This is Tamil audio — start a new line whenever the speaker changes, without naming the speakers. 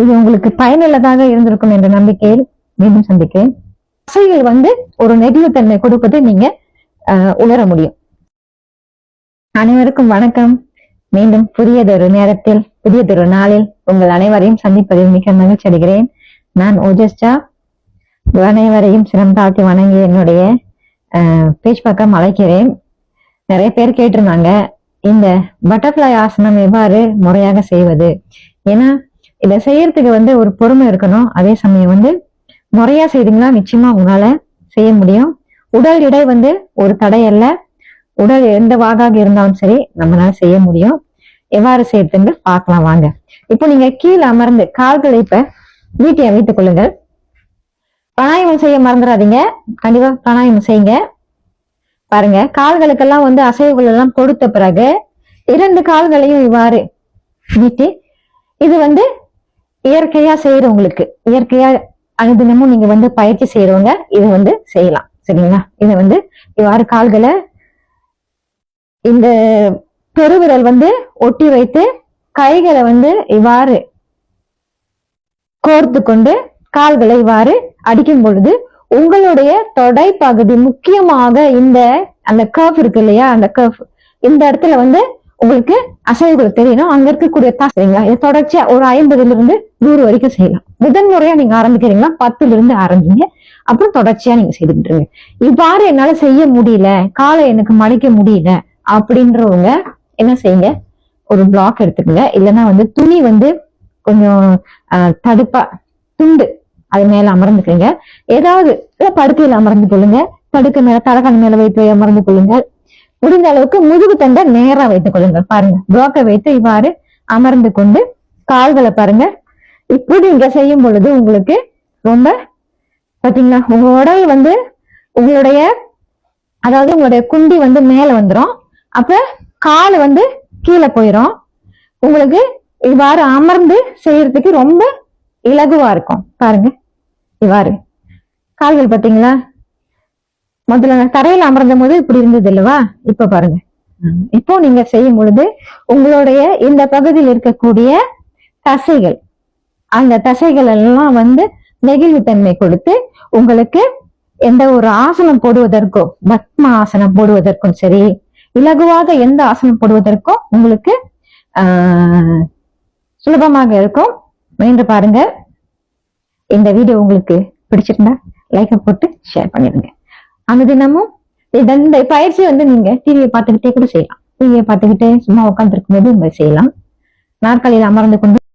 இது உங்களுக்கு பயனுள்ளதாக இருந்திருக்கும் என்ற நம்பிக்கையில் மீண்டும் சந்திக்கிறேன். தசைகள் ஒரு நெகிழ்வுத்தன்மை கொடுப்பதை நீங்க உணர முடியும். அனைவருக்கும் வணக்கம். மீண்டும் புதியதொரு நேரத்தில் புதியதொரு நாளில் உங்கள் அனைவரையும் சந்திப்பதில் மிக மகிழ்ச்சி அடைகிறேன். நான் ஓஜஸ்டா. அனைவரையும் சிரம் தாழ்த்தி வணங்கி என்னுடைய பேச்சு பக்கம் அழைக்கிறேன். நிறைய பேர் கேட்டிருந்தாங்க, இந்த பட்டர்ஃப்ளை ஆசனம் எவ்வாறு முறையாக செய்வது. ஏன்னா இதை செய்யறதுக்கு ஒரு பொறுமை இருக்கணும். அதே சமயம் முறையா செய்தீங்கன்னா நிச்சயமா உங்களால செய்ய முடியும். உடல் எடை ஒரு தடை அல்ல. உடல் எந்த வாகாக இருந்தாலும் சரி நம்மளால செய்ய முடியும். எவ்வாறு செய்யறதுன்னு பார்க்கலாம் வாங்க. இப்போ நீங்க கீழே அமர்ந்து கால்களை இப்ப நீட்டி வைத்துக் கொள்ளுங்கள். பிராணாயாமம் செய்ய மறந்துடாதீங்க. கண்டிப்பா பிராணாயாமம் செய்யுங்க. பாருங்க, கால்களுக்கெல்லாம் அசைவுகள் எல்லாம் கொடுத்த பிறகு 2 கால்களையும் இவ்வாறு நீட்டி, இது இயற்கையா செய்யறவங்களுக்கு, இயற்கையா அனுதினமும் நீங்க பயிற்சி செய்யறவங்க இது செய்யலாம். சரிங்களா? இது இவ்வாறு கால்களை இந்த பெருவிரல் ஒட்டி வைத்து கைகளை இவ்வாறு கோர்த்து கொண்டு கால்களை இவ்வாறு அடிக்கும் பொழுது உங்களுடைய தொடை பகுதி, முக்கியமாக அந்த கர்வ் இருக்கு இல்லையா, அந்த கர்வ் இந்த இடத்துல உங்களுக்கு அசைவுகள் தெரியணும். அங்க இருக்கக்கூடிய சரிங்களா? இது தொடர்ச்சியா ஒரு 50ல இருந்து 100 வரைக்கும் செய்யலாம். முதன்முறையா நீங்க ஆரம்பிக்கிறீங்களா 10ல இருந்து ஆரம்பிங்க. அப்புறம் தொடர்ச்சியா நீங்க செய்துக்கிட்டு இருங்க. இவ்வாறு என்னால செய்ய முடியல, காலை எனக்கு மடிக்க முடியல அப்படின்றவங்க என்ன செய்யுங்க, ஒரு பிளாக் எடுத்துக்கங்க. இல்லைன்னா துணி கொஞ்சம் தடுப்பா துண்டு அது மேல அமர்ந்துக்கீங்க. ஏதாவது படுக்கையில அமர்ந்து கொள்ளுங்க. படுக்க மேல தலகாணி மேல வைத்து அமர்ந்து கொள்ளுங்க. முடிந்த அளவுக்கு முதுகு தண்டை நேரா வைத்துக் கொள்ளுங்க. பாருங்க, பிளாக்கை வைத்து இவ்வாறு அமர்ந்து கொண்டு கால்களை பாருங்க. இப்படி இங்க செய்யும் பொழுது உங்களுக்கு ரொம்ப பாத்தீங்களா, உங்க உடல் உங்களுடைய அதாவது உங்களுடைய குண்டி மேல வந்துரும். அப்ப கால் கீழே போயிரும். உங்களுக்கு இவ்வாறு அமர்ந்து செய்யறதுக்கு ரொம்ப இலகுவா இருக்கும். பாருங்க, இவ்வாறு கால்கள் பாத்தீங்களா, முதல்ல தரையில அமர்ந்த போது இப்படி இருந்தது இல்லவா? இப்ப பாருங்க, இப்போ நீங்க செய்யும் பொழுது உங்களுடைய இந்த பகுதியில் இருக்கக்கூடிய தசைகள், அந்த தசைகள் எல்லாம் நெகிழ்வுத்தன்மை கொடுத்து உங்களுக்கு எந்த ஒரு ஆசனம் போடுவதற்கோ, பத்ம ஆசனம் போடுவதற்கும் சரி, இலகுவாக எந்த ஆசனம் போடுவதற்கும் உங்களுக்கு சுலபமாக இருக்கும். முயன்று பாருங்க. இந்த வீடியோ உங்களுக்கு பிடிச்சிருந்தா லைக் போட்டு ஷேர் பண்ணிடுங்க. அந்த தினமும் இந்த பயிற்சி நீங்க டிவியை பார்த்துக்கிட்டே கூட செய்யலாம். டிவியை பார்த்துக்கிட்டே சும்மா உட்காந்துருக்கும் போது செய்யலாம். நாற்காலியில் அமர்ந்து கொண்டு